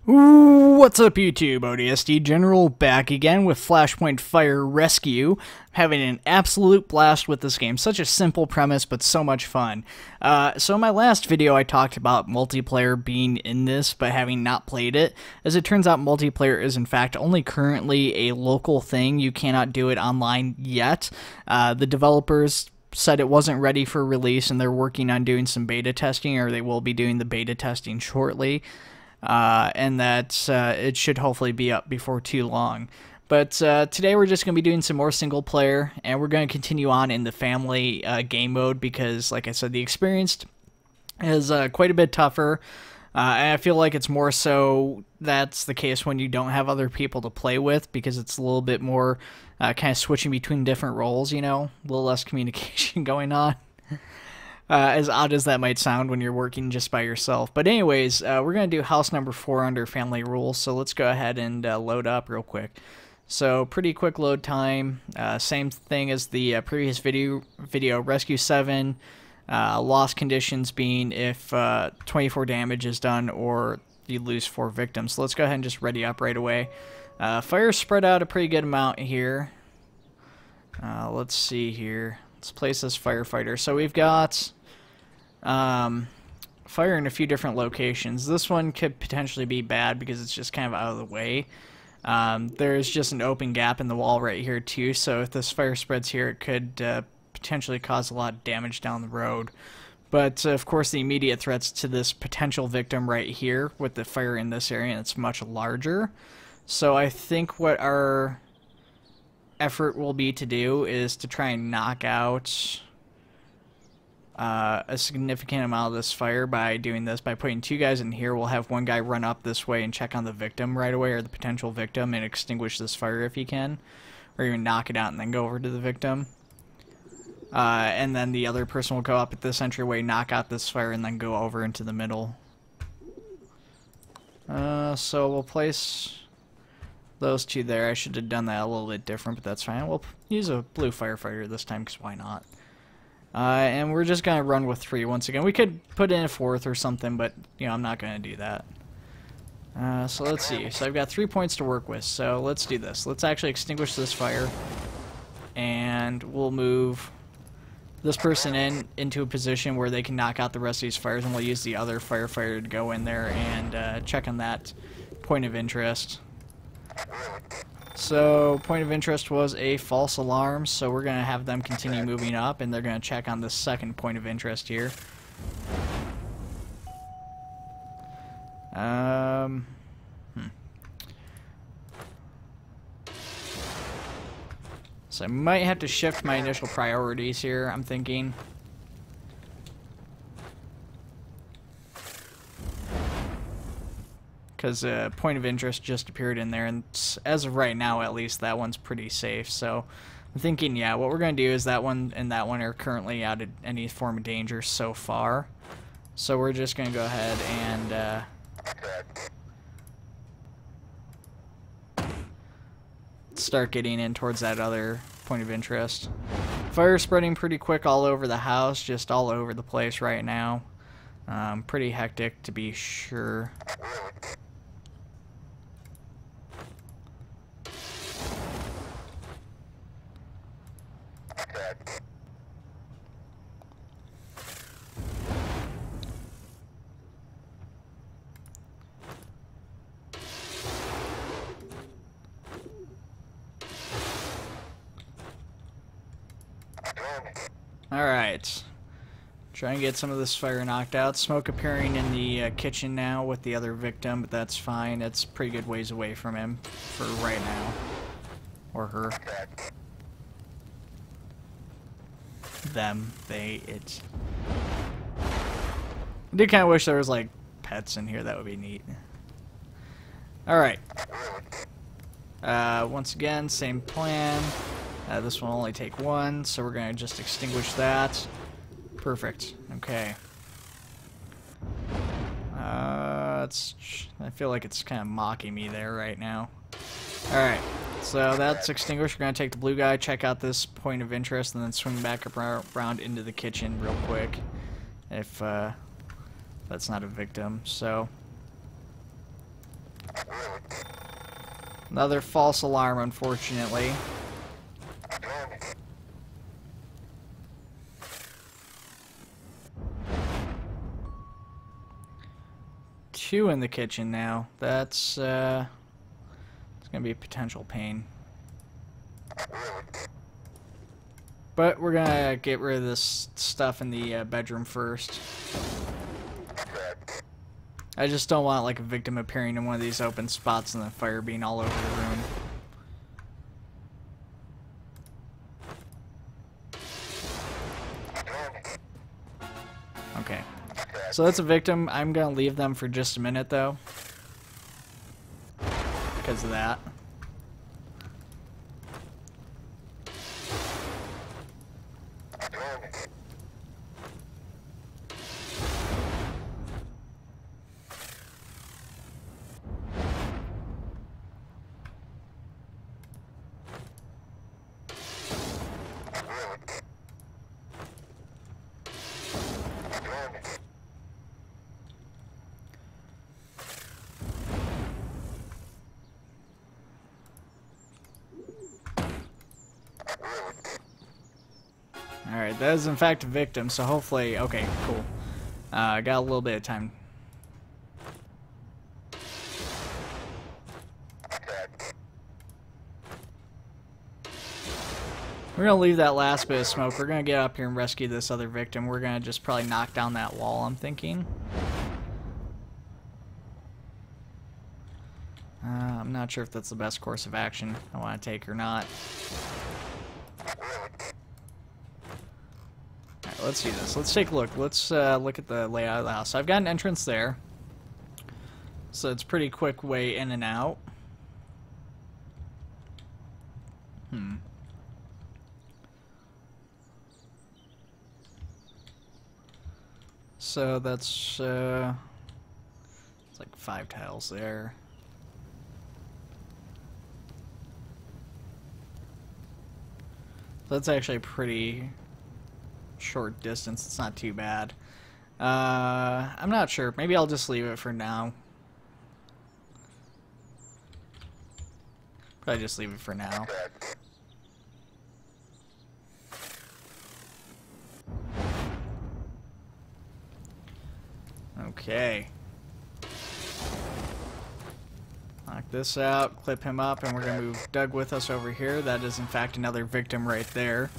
What's up YouTube, ODST General back again with Flashpoint Fire Rescue. Having an absolute blast with this game. Such a simple premise, but so much fun. So in my last video I talked about multiplayer being in this, but having not played it. As it turns out, multiplayer is in fact only currently a local thing. You cannot do it online yet. The developers said it wasn't ready for release and they're working on doing some beta testing, or they will be doing the beta testing shortly. And that it should hopefully be up before too long. But today we're just going to be doing some more single player, and we're going to continue on in the family game mode because, like I said, the experience is quite a bit tougher. And I feel like it's more so that's the case when you don't have other people to play with, because it's a little bit more kind of switching between different roles, you know, a little less communication going on. As odd as that might sound when you're working just by yourself. But anyways, we're going to do house number 4 under family rules, so let's go ahead and load up real quick. So pretty quick load time, same thing as the previous video, Rescue 7, loss conditions being if 24 damage is done or you lose 4 victims. So let's go ahead and just ready up right away. Fire spread out a pretty good amount here. Let's see here. Let's place this firefighter. So we've got fire in a few different locations. This one could potentially be bad because it's just kind of out of the way. There's just an open gap in the wall right here too, so if this fire spreads here, it could potentially cause a lot of damage down the road. But of course the immediate threats to this potential victim right here with the fire in this area, and it's much larger. So I think what our effort will be to do is to try and knock out a significant amount of this fire by doing this. By putting 2 guys in here, we'll have 1 guy run up this way and check on the victim right away, or the potential victim, and extinguish this fire if he can, or even knock it out and then go over to the victim. And then the other person will go up at this entryway, knock out this fire, and then go over into the middle. So we'll place those 2 there. I should have done that a little bit different, but that's fine. We'll use a blue firefighter this time, because why not? And we're just going to run with 3 once again. We could put in a 4th or something, but you know, I'm not going to do that. So let's see. So I've got 3 points to work with, so let's do this. Let's actually extinguish this fire, and we'll move this person into a position where they can knock out the rest of these fires, and we'll use the other firefighter to go in there and check on that point of interest. So, point of interest was a false alarm, so we're going to have them continue moving up, and they're going to check on the second point of interest here. So I might have to shift my initial priorities here, I'm thinking. Because point of interest just appeared in there, and as of right now at least that one's pretty safe. So I'm thinking, yeah, what we're going to do is that one and that one are currently out of any form of danger so far, so we're just going to go ahead and start getting in towards that other point of interest. Fire spreading pretty quick all over the house, just all over the place right now. Pretty hectic to be sure. Alright. Try and get some of this fire knocked out. Smoke appearing in the kitchen now with the other victim, but that's fine. It's pretty good ways away from him for right now. Or her. Them. They. It. I did kind of wish there was, like, pets in here. That would be neat. Alright. Once again, same plan. This will only take 1, so we're going to just extinguish that. Perfect. Okay. I feel like it's kind of mocking me there right now. Alright, so that's extinguished. We're going to take the blue guy, check out this point of interest, and then swing back around into the kitchen real quick. If that's not a victim, so Another false alarm, unfortunately. Two in the kitchen now. That's it's gonna be a potential pain. But we're gonna get rid of this stuff in the bedroom first. I just don't want like a victim appearing in one of these open spots and the fire being all over the room. Okay. So that's a victim. I'm gonna leave them for just a minute though. Because of that. Alright, that is in fact a victim, so hopefully... Okay, cool. I got a little bit of time. We're gonna leave that last bit of smoke. We're gonna get up here and rescue this other victim. We're gonna just probably knock down that wall, I'm thinking. I'm not sure if that's the best course of action I want to take or not. Alright, let's do this. Let's take a look. Let's look at the layout of the house. So I've got an entrance there. So it's a pretty quick way in and out. So that's it's like 5 tiles there. So that's actually a pretty short distance. It's not too bad. I'm not sure. Maybe I'll just leave it for now. Probably just leave it for now. Okay. Knock this out, clip him up, and we're going to move Doug with us over here. That is, in fact, another victim right there.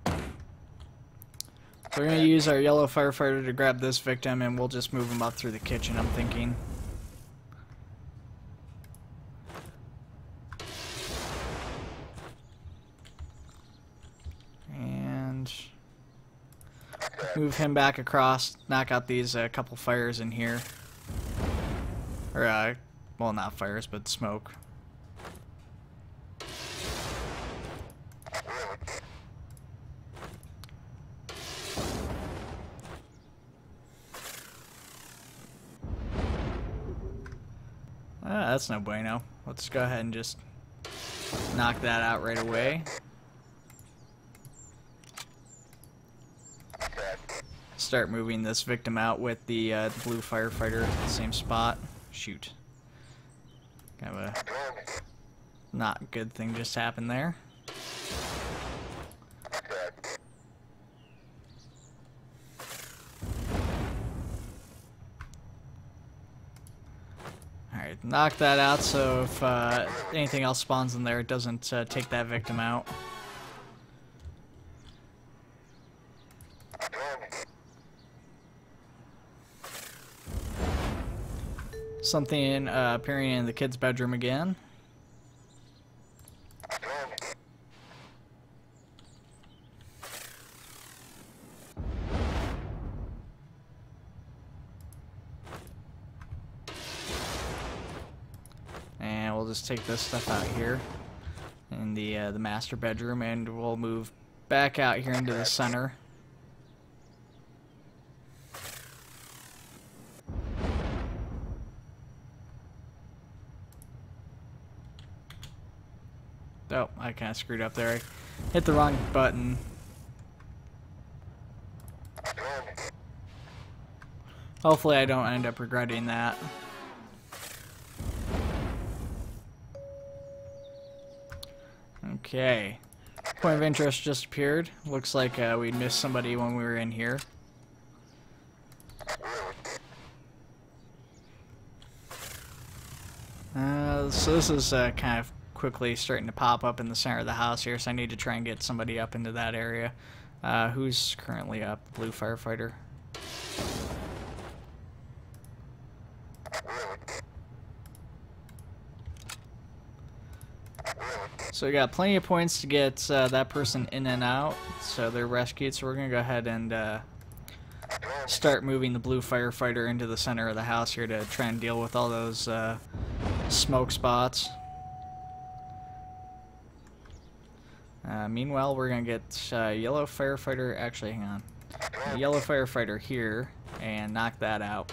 So we're going to use our yellow firefighter to grab this victim, and we'll just move him up through the kitchen, I'm thinking. And move him back across, knock out these couple fires in here. Or, well, not fires, but smoke. That's no bueno. Let's go ahead and just knock that out right away. Start moving this victim out with the blue firefighter at the same spot. Shoot. Kind of a not good thing just happened there. Alright, knock that out so if anything else spawns in there, it doesn't take that victim out. Something appearing in the kid's bedroom again. And we'll just take this stuff out here in the master bedroom, and we'll move back out here into the center. Oh, I kind of screwed up there. I hit the wrong button. Hopefully I don't end up regretting that. Okay. Point of interest just appeared. Looks like we missed somebody when we were in here. So this is kind of quickly starting to pop up in the center of the house here, so I need to try and get somebody up into that area. Who's currently up? Blue firefighter. So we got plenty of points to get that person in and out, so they're rescued. So we're going to go ahead and start moving the blue firefighter into the center of the house here to try and deal with all those smoke spots. Meanwhile, we're going to get yellow firefighter, actually, hang on, a yellow firefighter here and knock that out.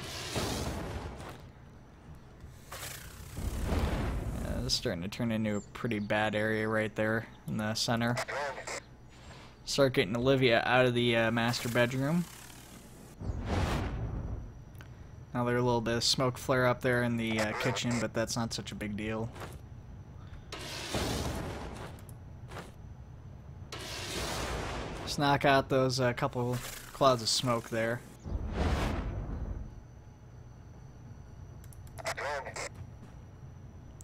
This is starting to turn into a pretty bad area right there in the center. Start getting Olivia out of the master bedroom. Now there's a little bit of smoke flare up there in the kitchen, but that's not such a big deal. Just knock out those couple clouds of smoke there.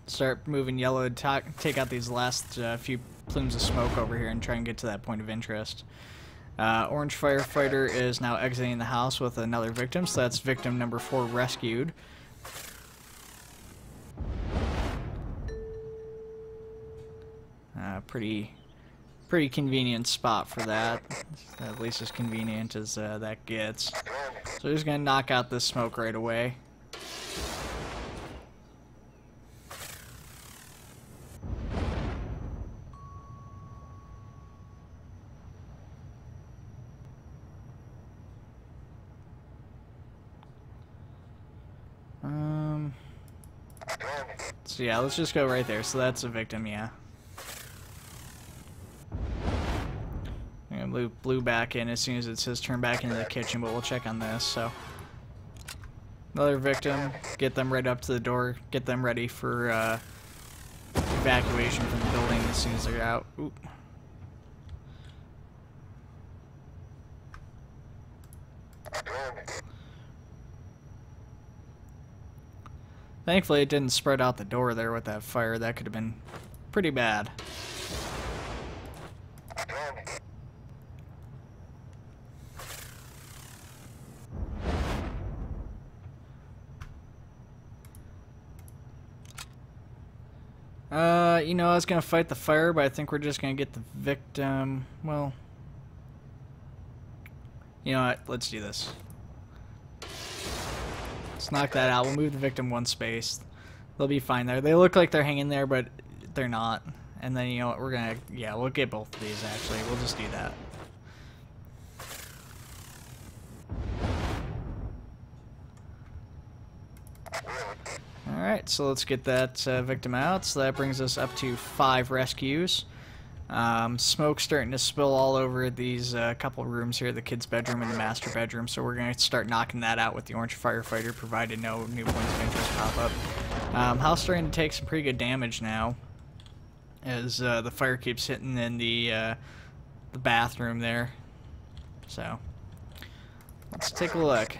Start moving yellow to take out these last few plumes of smoke over here and try and get to that point of interest. Orange firefighter is now exiting the house with another victim, so that's victim number 4 rescued. Pretty convenient spot for that. At least as convenient as that gets. So we're just gonna knock out this smoke right away. So yeah, let's just go right there. So that's a victim, yeah. I'm gonna move blue back in as soon as it says turn back into the kitchen, but we'll check on this. So another victim, get them right up to the door, get them ready for evacuation from the building as soon as they're out. Oop. Thankfully, it didn't spread out the door there with that fire. That could have been pretty bad. You know, I was going to fight the fire, but I think we're just going to get the victim. Well, you know what? Let's do this. Let's knock that out. We'll move the victim one space. They'll be fine there. They look like they're hanging there, but they're not. And then, you know what? We're going to, yeah, we'll get both of these, actually. We'll just do that. Alright, so let's get that victim out. So that brings us up to 5 rescues. Smoke's starting to spill all over these couple rooms here, the kids' bedroom and the master bedroom, so we're going to start knocking that out with the orange firefighter, provided no new points of interest pop up. House starting to take some pretty good damage now, as the fire keeps hitting in the bathroom there. So, let's take a look.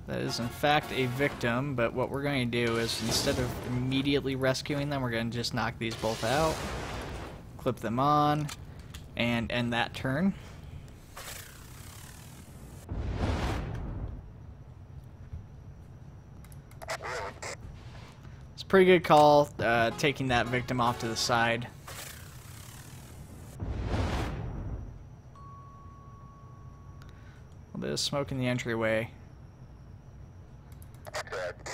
That is in fact a victim, but what we're going to do is, instead of immediately rescuing them, we're going to just knock these both out. Clip them on, and end that turn. It's a pretty good call, taking that victim off to the side. A little bit of smoke in the entryway.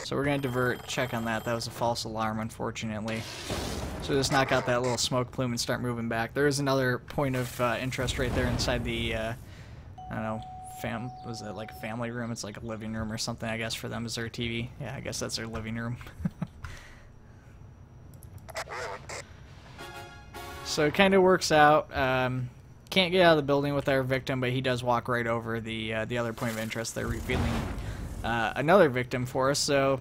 So we're going to divert, check on that. That was a false alarm, unfortunately. So just knock out that little smoke plume and start moving back. There is another point of interest right there inside the, I don't know, was it like a family room? It's like a living room or something, I guess, for them as their TV. Yeah, I guess that's their living room. So it kind of works out. Can't get out of the building with our victim, but he does walk right over the other point of interest there, revealing another victim for us, so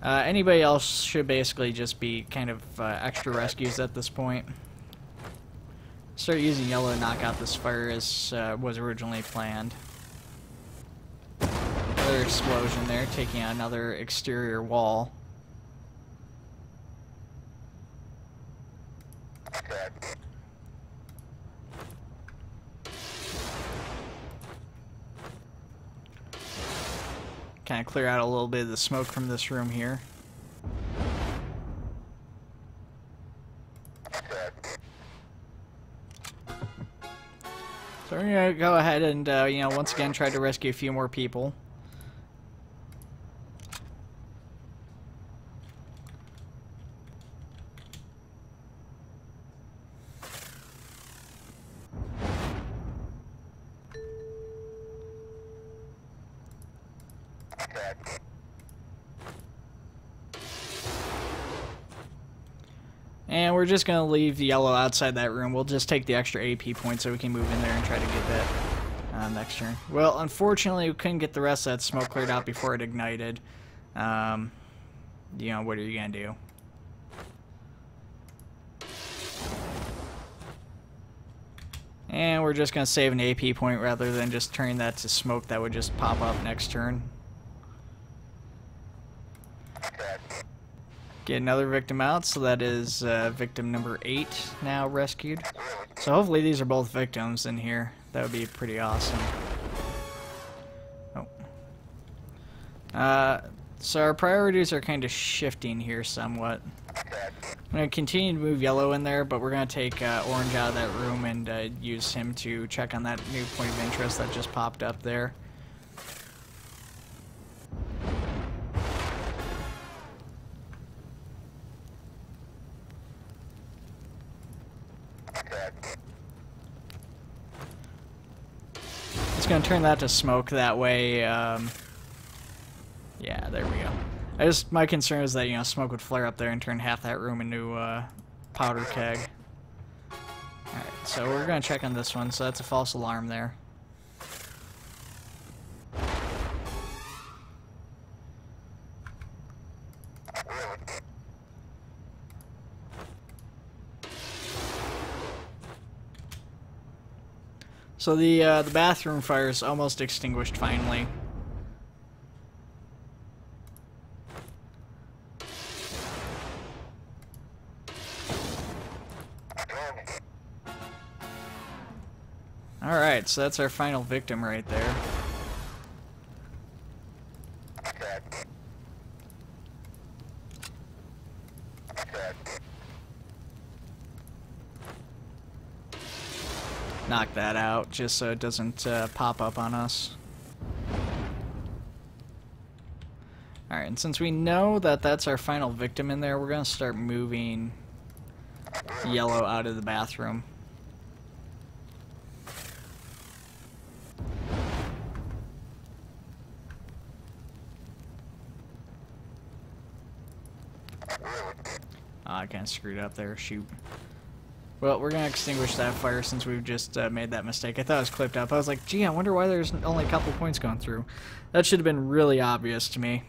anybody else should basically just be kind of extra rescues at this point. Start using yellow to knock out this fire as was originally planned. Another explosion there, taking out another exterior wall. Kind of clear out a little bit of the smoke from this room here. So we're gonna go ahead and, you know, once again try to rescue a few more people. And we're just going to leave the yellow outside that room. We'll just take the extra AP points so we can move in there and try to get that next turn. Well, unfortunately, we couldn't get the rest of that smoke cleared out before it ignited. You know, what are you going to do? And we're just going to save an AP point rather than just turning that to smoke that would just pop up next turn. Get another victim out, so that is victim number 8 now rescued. So hopefully these are both victims in here. That would be pretty awesome. Oh. So our priorities are kind of shifting here somewhat. I'm going to continue to move yellow in there, but we're going to take orange out of that room and use him to check on that new point of interest that just popped up there. Just gonna turn that to smoke that way. Yeah, there we go. My concern is that, you know, smoke would flare up there and turn half that room into powder keg. Alright, so we're gonna check on this one, so that's a false alarm there. So the bathroom fire is almost extinguished finally. Alright, so that's our final victim right there. Knock that out just so it doesn't pop up on us. Alright, and since we know that that's our final victim in there, we're going to start moving yellow out of the bathroom. Oh, I kind of screwed up there, shoot. Well, we're going to extinguish that fire since we've just made that mistake. I thought it was clipped up. I was like, gee, I wonder why there's only a couple points going through. That should have been really obvious to me.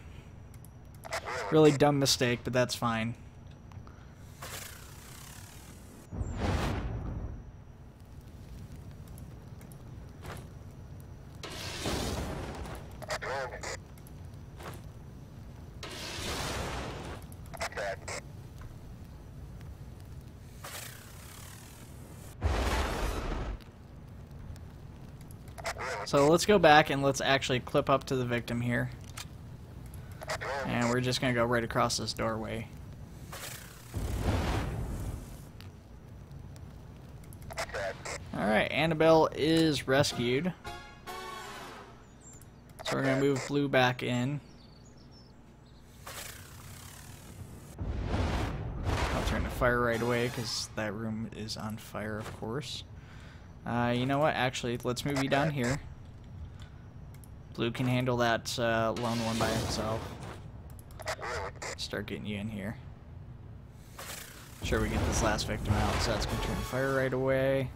Really dumb mistake, but that's fine. So let's go back and let's actually clip up to the victim here. And we're just going to go right across this doorway. Alright, Annabelle is rescued. So we're going to move blue back in. I'll turn the fire right away because that room is on fire, of course. You know what? Actually, let's move you down here. Blue can handle that lone one by himself. Start getting you in here. Sure, we get this last victim out, so that's going to turn fire right away.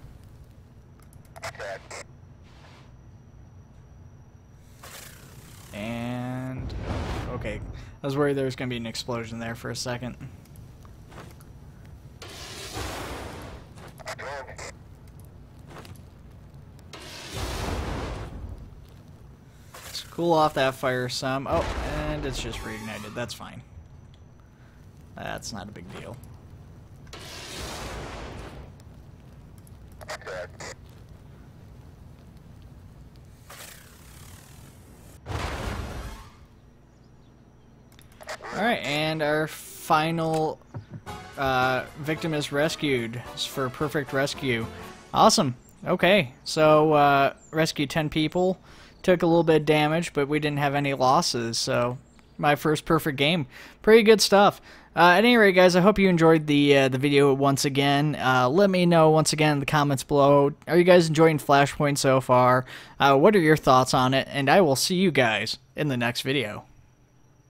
And... okay. I was worried there was going to be an explosion there for a second. Let's cool off that fire some. Oh, and it's just reignited. That's fine. That's not a big deal. Alright, and our final victim is rescued. It's for perfect rescue. Awesome. Okay, so rescued 10 people. Took a little bit of damage, but we didn't have any losses, so my first perfect game. Pretty good stuff. At any rate, guys, I hope you enjoyed the video once again. Let me know once again in the comments below. Are you guys enjoying Flashpoint so far? What are your thoughts on it? And I will see you guys in the next video.